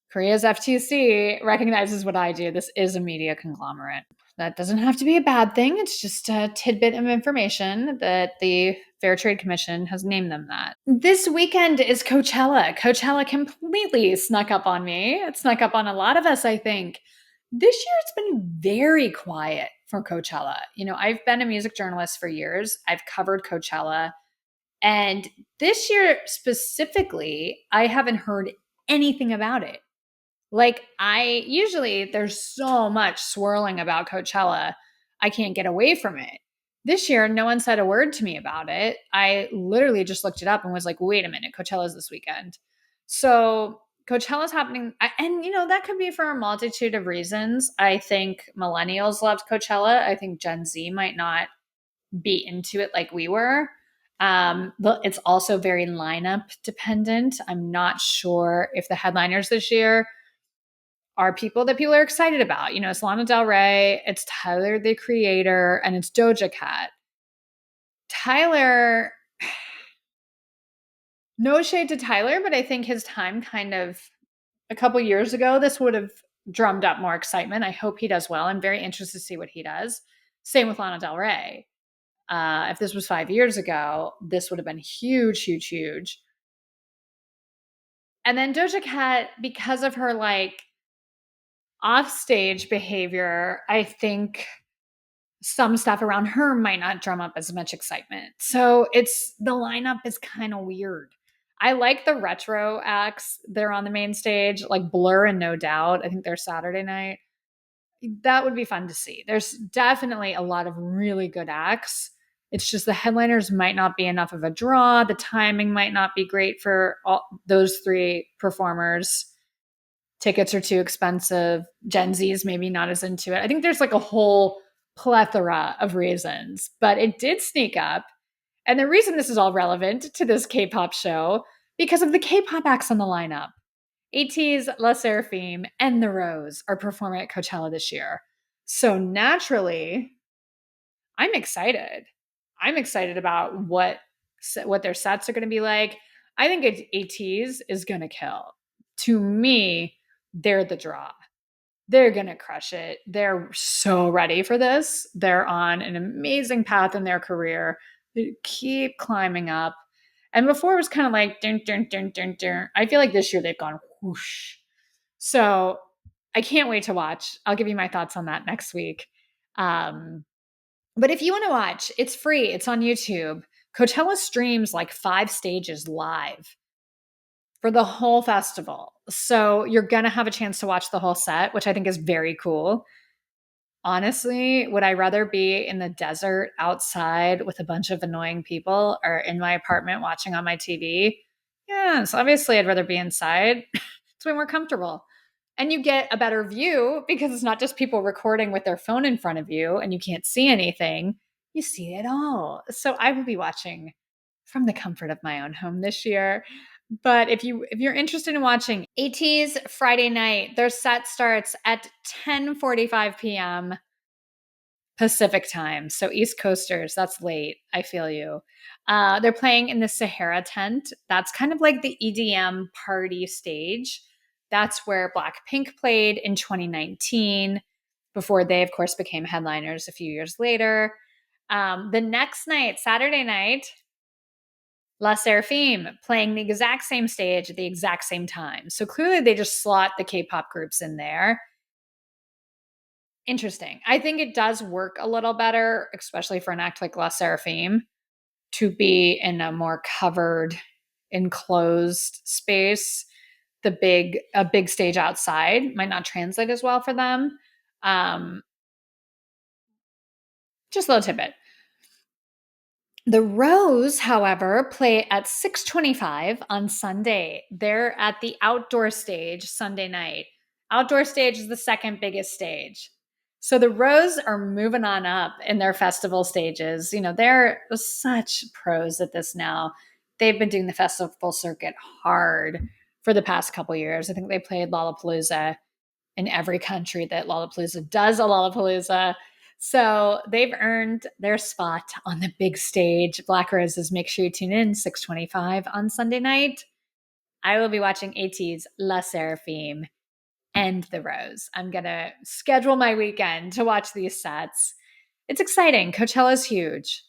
Speaker 1: Korea's FTC recognizes what I do. This is a media conglomerate. That doesn't have to be a bad thing. It's just a tidbit of information that the Fair Trade Commission has named them that. This weekend is Coachella. Coachella completely snuck up on me. It snuck up on a lot of us, I think. This year it's been very quiet for Coachella. You know, I've been a music journalist for years. I've covered Coachella. And this year specifically, I haven't heard anything about it. Like there's so much swirling about Coachella, I can't get away from it. This year, no one said a word to me about it. I literally just looked it up and was like, wait a minute, Coachella's this weekend. So Coachella's happening. And, you know, that could be for a multitude of reasons. I think millennials loved Coachella. I think Gen Z might not be into it like we were. But it's also very lineup dependent. I'm not sure if the headliners this year are people that people are excited about. You know, it's Lana Del Rey, it's Tyler the Creator, and it's Doja Cat. Tyler, no shade to Tyler, but I think his time kind of a couple years ago, this would have drummed up more excitement. I hope he does well. I'm very interested to see what he does. Same with Lana Del Rey. If this was 5 years ago, this would have been huge, huge, huge. And then Doja Cat, because of her like offstage behavior, I think some stuff around her might not drum up as much excitement. So the lineup is kind of weird. I like the retro acts. They're on the main stage, like Blur and No Doubt. I think they're Saturday night. That would be fun to see. There's definitely a lot of really good acts. It's just the headliners might not be enough of a draw. The timing might not be great for all those three performers. Tickets are too expensive. Gen Z is maybe not as into it. I think there's like a whole plethora of reasons, but it did sneak up. And the reason this is all relevant to this K-pop show, because of the K-pop acts on the lineup. ATEEZ, La Seraphim, and The Rose are performing at Coachella this year. So naturally, I'm excited. I'm excited about what their sets are going to be like. I think ATEEZ is going to kill. To me, they're the draw. They're going to crush it. They're so ready for this. They're on an amazing path in their career. They keep climbing up. And before it was kind of like, dun, dun, dun, dun, dun. I feel like this year they've gone whoosh. So I can't wait to watch. I'll give you my thoughts on that next week. But if you want to watch, it's free. It's on YouTube. Coachella streams like 5 stages live for the whole festival. So you're going to have a chance to watch the whole set, which I think is very cool. Honestly, would I rather be in the desert outside with a bunch of annoying people or in my apartment watching on my TV? Yes, obviously I'd rather be inside. It's way more comfortable. And you get a better view because it's not just people recording with their phone in front of you and you can't see anything. You see it all. So I will be watching from the comfort of my own home this year. But if you're interested in watching AT's Friday night, their set starts at 10:45 p.m. Pacific time. So East Coasters, that's late. I feel you. They're playing in the Sahara tent. That's kind of like the EDM party stage. That's where Blackpink played in 2019 before they, of course, became headliners a few years later. The next night, Saturday night, La Seraphim playing the exact same stage at the exact same time. So clearly they just slot the K-pop groups in there. Interesting. I think it does work a little better, especially for an act like La Seraphim, to be in a more covered, enclosed space. A big stage outside might not translate as well for them. Just a little tidbit. The Rose, however, play at 6:25 on Sunday. They're at the outdoor stage Sunday night. Outdoor stage is the second biggest stage. So the Rose are moving on up in their festival stages. You know, they're such pros at this now. They've been doing the festival circuit hard for the past couple years. I think they played Lollapalooza in every country that Lollapalooza does a Lollapalooza. So they've earned their spot on the big stage. Black Roses, make sure you tune in 6:25 on Sunday night. I will be watching AT's La Seraphim and The Rose. I'm going to schedule my weekend to watch these sets. It's exciting. Coachella's huge.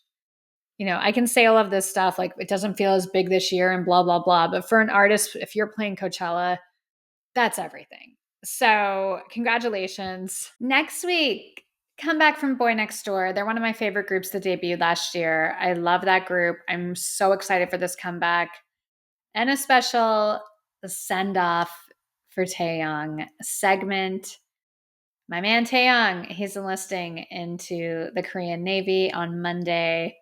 Speaker 1: You know, I can say all of this stuff like it doesn't feel as big this year and blah, blah, blah. But for an artist, if you're playing Coachella, that's everything. So, congratulations. Next week, come back from Boy Next Door. They're one of my favorite groups that debuted last year. I love that group. I'm so excited for this comeback. And a special send off for Taeyong segment. My man Taeyong, he's enlisting into the Korean Navy on Monday.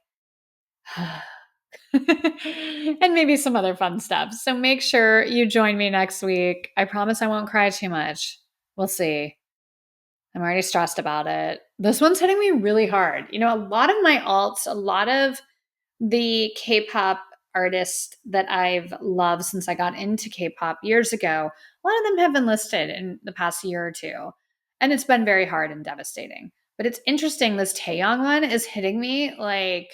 Speaker 1: And maybe some other fun stuff. So make sure you join me next week. I promise I won't cry too much. We'll see. I'm already stressed about it. This one's hitting me really hard. You know, a lot of my alts, a lot of the K-pop artists that I've loved since I got into K-pop years ago, a lot of them have enlisted in the past year or two. And it's been very hard and devastating. But it's interesting, this Taeyong one is hitting me like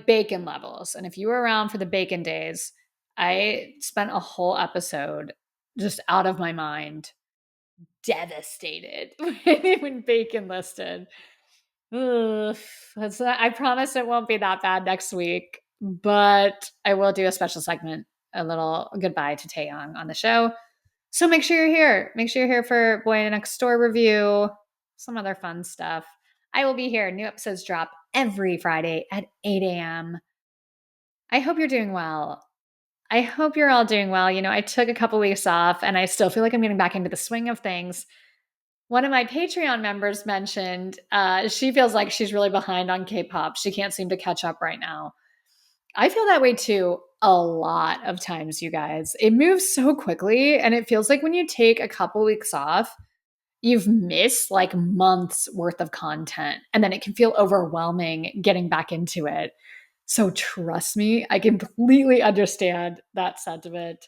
Speaker 1: bacon levels. And if you were around for the bacon days, I spent a whole episode just out of my mind, devastated when bacon listed. I promise it won't be that bad next week, but I will do a special segment, a little goodbye to Taeyong on the show. So make sure you're here. Make sure you're here for Boy Next Door review, some other fun stuff. I will be here. New episodes drop every Friday at 8 a.m. I hope you're doing well. I hope you're all doing well. You know, I took a couple weeks off and I still feel like I'm getting back into the swing of things. One of my Patreon members mentioned she feels like she's really behind on K-pop. She can't seem to catch up right now. I feel that way too a lot of times, you guys. It moves so quickly and it feels like when you take a couple weeks off, you've missed like months worth of content and then it can feel overwhelming getting back into it. So trust me, I completely understand that sentiment.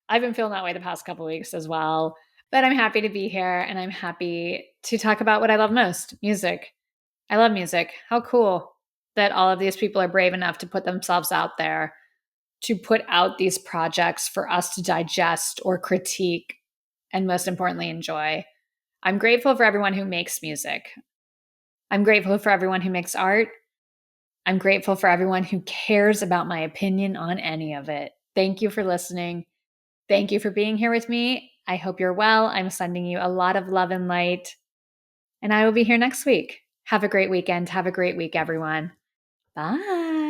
Speaker 1: I've been feeling that way the past couple weeks as well, but I'm happy to be here and I'm happy to talk about what I love most, music. I love music. How cool. that all of these people are brave enough to put themselves out there, to put out these projects for us to digest or critique, and most importantly, enjoy. I'm grateful for everyone who makes music. I'm grateful for everyone who makes art. I'm grateful for everyone who cares about my opinion on any of it. Thank you for listening. Thank you for being here with me. I hope you're well. I'm sending you a lot of love and light, and I will be here next week. Have a great weekend. Have a great week, everyone. Bye.